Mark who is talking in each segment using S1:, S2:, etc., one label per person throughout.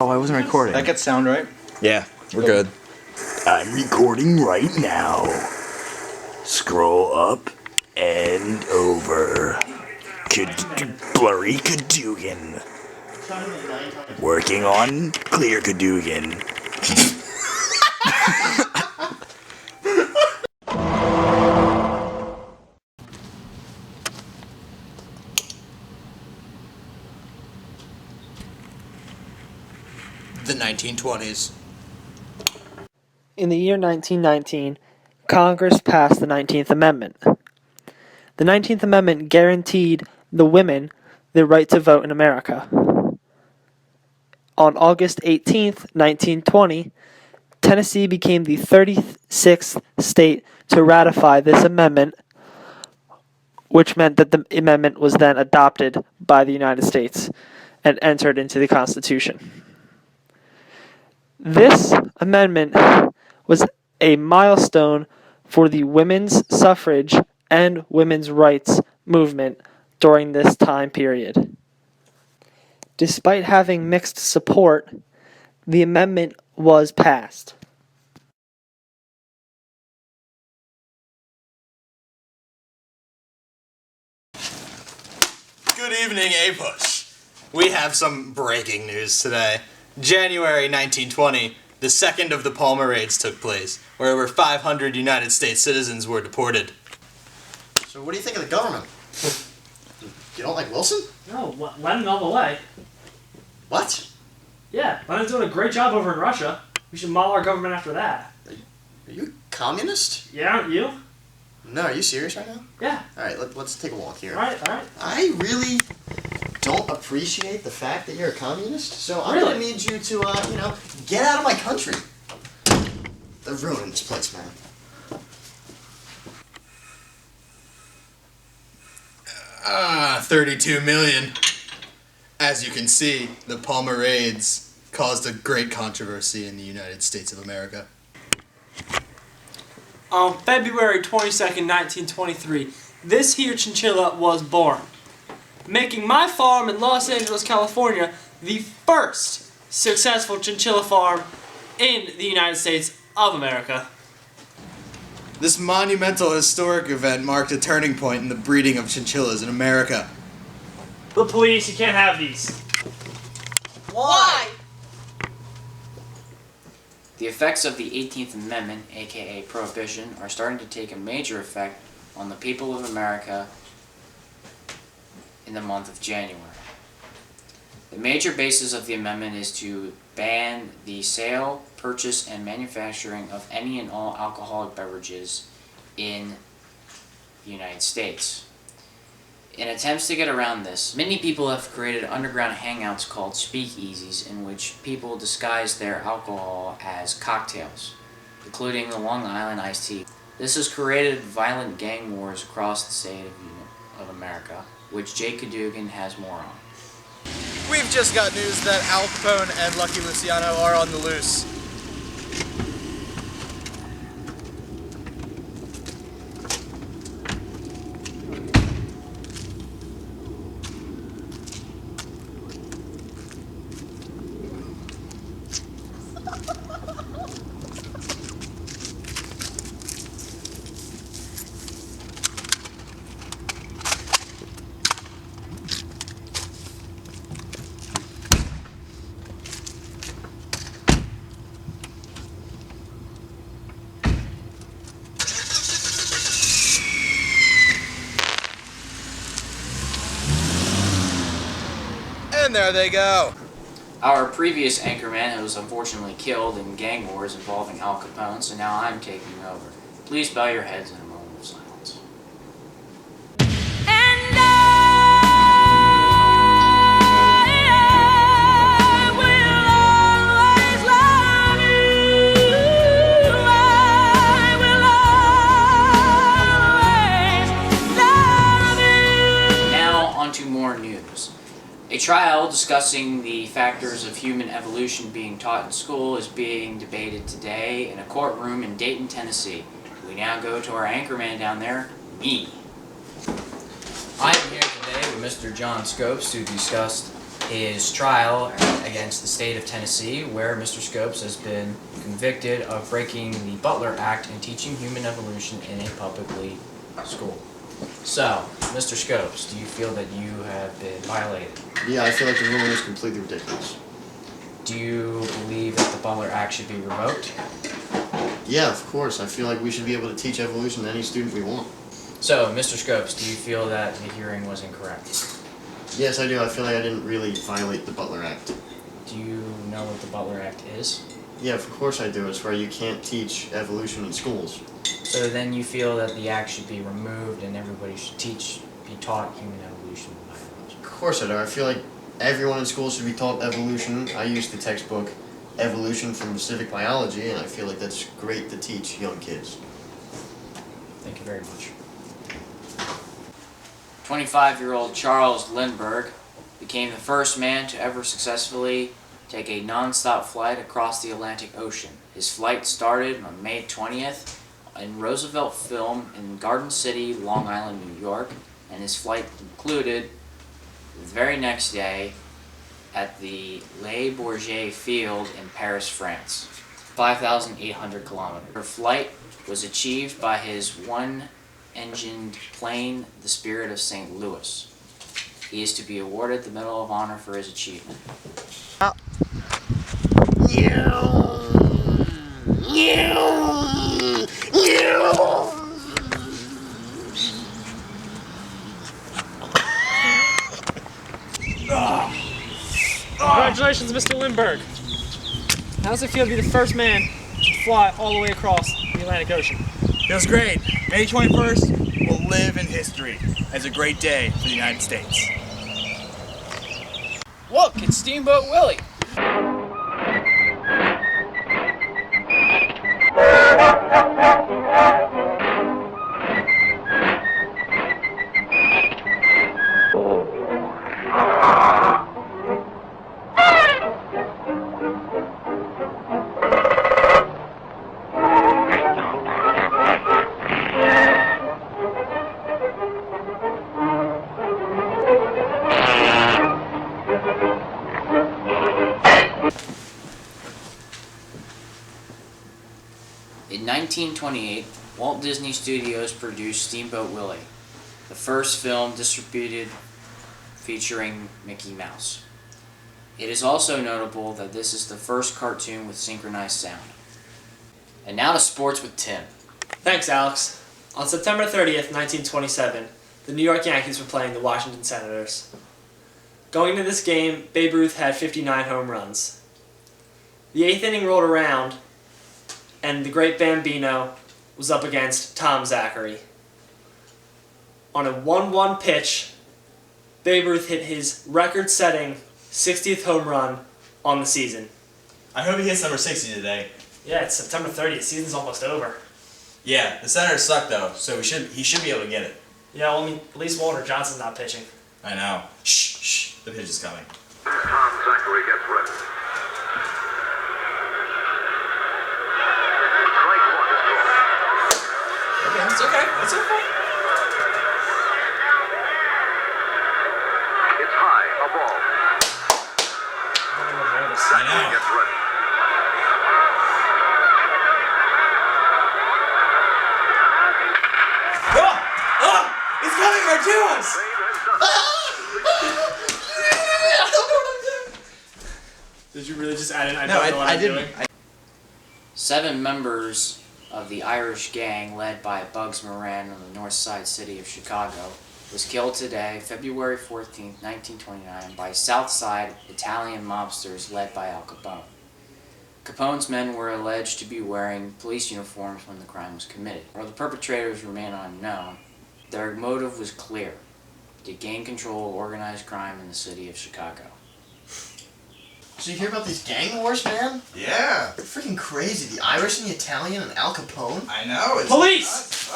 S1: Oh, I wasn't recording.
S2: That gets sound right?
S1: Yeah, we're good.
S3: I'm recording right now. Scroll up and over. Blurry Cadogan. Working on clear Cadogan.
S1: The 1920s.
S4: In the year 1919, Congress passed the 19th Amendment. The 19th Amendment guaranteed the women the right to vote in America. On August 18, 1920, Tennessee became the 36th state to ratify this amendment, which meant that the amendment was then adopted by the United States and entered into the Constitution. This amendment was a milestone for the women's suffrage and women's rights movement during this time period. Despite having mixed support, the amendment was passed.
S1: Good evening, A-Push. We have some breaking news today. January 1920, the second of the Palmer raids took place, where over 500 United States citizens were deported.
S5: So what do you think of the government? You don't like Wilson?
S6: No, Lenin all the way.
S5: What?
S6: Yeah, Lenin's doing a great job over in Russia. We should model our government after that.
S5: Are you a communist?
S6: Yeah, aren't you?
S5: No, are you serious right now?
S6: Yeah.
S5: Alright, let's take a walk here.
S6: Alright.
S5: I really don't appreciate the fact that you're a communist, so I'm
S6: Really?
S5: gonna need you to, get out of my country. They're ruining this place, man.
S1: 32 million. As you can see, the Palmer raids caused a great controversy in the United States of America.
S6: On February 22nd, 1923, this here chinchilla was born, making my farm in Los Angeles, California, the first successful chinchilla farm in the United States of America.
S1: This monumental historic event marked a turning point in the breeding of chinchillas in America.
S6: The police, you can't have these.
S7: Why?
S8: The effects of the 18th Amendment, aka Prohibition, are starting to take a major effect on the people of America in the month of January. The major basis of the amendment is to ban the sale, purchase, and manufacturing of any and all alcoholic beverages in the United States. In attempts to get around this, many people have created underground hangouts called speakeasies in which people disguise their alcohol as cocktails, including the Long Island iced tea. This has created violent gang wars across the state of America, which Jake Cadogan has more on.
S1: We've just got news that Al Capone and Lucky Luciano are on the loose. And there they go.
S8: Our previous anchorman was unfortunately killed in gang wars involving Al Capone, so now I'm taking over. Please bow your heads in a moment of silence. Now, on to more news. A trial discussing the factors of human evolution being taught in school is being debated today in a courtroom in Dayton, Tennessee. We now go to our anchorman down there, me. I am here today with Mr. John Scopes to discuss his trial against the state of Tennessee, where Mr. Scopes has been convicted of breaking the Butler Act and teaching human evolution in a publicly school. So, Mr. Scopes, do you feel that you have been violated?
S5: Yeah, I feel like the ruling is completely ridiculous.
S8: Do you believe that the Butler Act should be revoked?
S5: Yeah, of course. I feel like we should be able to teach evolution to any student we want.
S8: So, Mr. Scopes, do you feel that the hearing was incorrect?
S5: Yes, I do. I feel like I didn't really violate the Butler Act.
S8: Do you know what the Butler Act is?
S5: Yeah, of course I do. It's where you can't teach evolution in schools.
S8: So then you feel that the act should be removed and everybody should be taught human evolution and biology.
S5: Of course I do. I feel like everyone in school should be taught evolution. I used the textbook Evolution from Civic Biology, and I feel like that's great to teach young kids.
S8: Thank you very much. 25-year-old Charles Lindbergh became the first man to ever successfully take a non-stop flight across the Atlantic Ocean. His flight started on May 20th in Roosevelt Film in Garden City, Long Island, New York, and his flight concluded the very next day at the Le Bourget Field in Paris, France, 5,800 kilometers. Her flight was achieved by his one-engined plane, the Spirit of St. Louis. He is to be awarded the Medal of Honor for his achievement.
S6: Congratulations, Mr. Lindbergh. How does it feel to be the first man to fly all the way across the Atlantic Ocean?
S2: Feels great. May 21st will live in history as a great day for the United States.
S6: Look, it's Steamboat Willie.
S8: In 1928, Walt Disney Studios produced Steamboat Willie, the first film distributed featuring Mickey Mouse. It is also notable that this is the first cartoon with synchronized sound. And now to sports with Tim.
S6: Thanks, Alex. On September 30th, 1927, the New York Yankees were playing the Washington Senators. Going into this game, Babe Ruth had 59 home runs. The 8th inning rolled around, and the great Bambino was up against Tom Zachary. On a 1-1 pitch, Babe Ruth hit his record-setting 60th home run on the season.
S1: I hope he hits number 60 today.
S6: Yeah, it's September 30th. Season's almost over.
S1: Yeah, the Senators suck though, so he should be able to get it.
S6: Yeah, well, I mean, at least Walter Johnson's not pitching.
S1: I know. Shh, the pitch is coming.
S9: Tom Zachary gets ready. Strike one is called.
S1: Okay, it's okay. It's okay.
S9: It's high, a ball.
S1: I know.
S9: Gets ready.
S1: It's coming right to us!
S6: Did you really just add in?
S1: No, I didn't.
S8: 7 members of the Irish gang led by Bugs Moran in the north side city of Chicago was killed today, February 14th, 1929, by South Side Italian mobsters led by Al Capone. Capone's men were alleged to be wearing police uniforms when the crime was committed. While the perpetrators remain unknown, their motive was clear: to gain control of organized crime in the city of Chicago.
S5: Did you hear about these gang wars, man?
S1: Yeah,
S5: They're freaking crazy. The Irish and the Italian and Al Capone.
S1: I know. It's
S6: Police!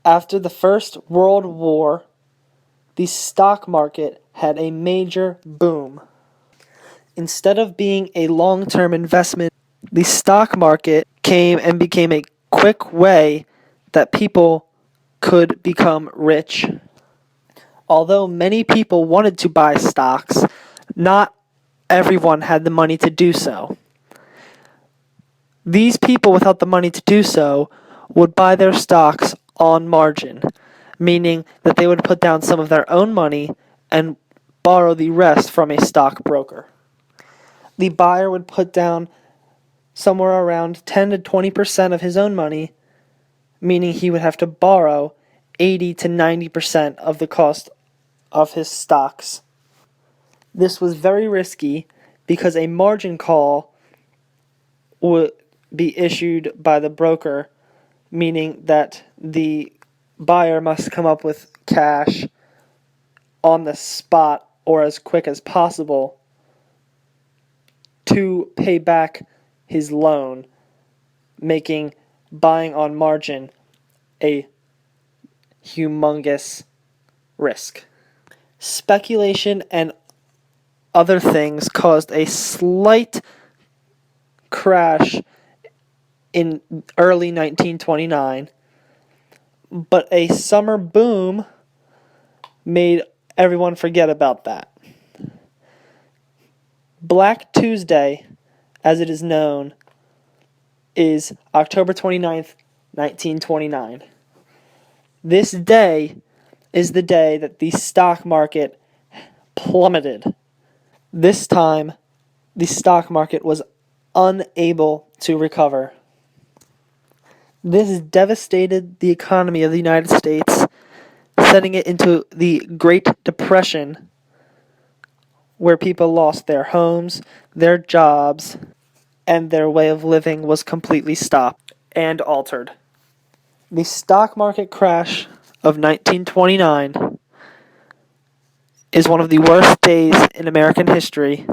S4: After the First World War, the stock market had a major boom. Instead of being a long-term investment, the stock market came and became a quick way that people could become rich. Although many people wanted to buy stocks, not everyone had the money to do so. These people without the money to do so would buy their stocks on margin, meaning that they would put down some of their own money and borrow the rest from a stockbroker. The buyer would put down somewhere around 10 to 20% of his own money, meaning he would have to borrow 80 to 90% of the cost of his stocks. This was very risky because a margin call would be issued by the broker, meaning that the buyer must come up with cash on the spot or as quick as possible to pay back his loan, making buying on margin a humongous risk. Speculation and other things caused a slight crash in early 1929, but a summer boom made everyone forget about that. Black Tuesday, as it is known, is October 29th, 1929. This day is the day that the stock market plummeted. This time, the stock market was unable to recover. This devastated the economy of the United States, setting it into the Great Depression, where people lost their homes, their jobs, and their way of living was completely stopped and altered. The stock market crash of 1929 is one of the worst days in American history,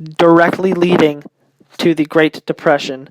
S4: directly leading to the Great Depression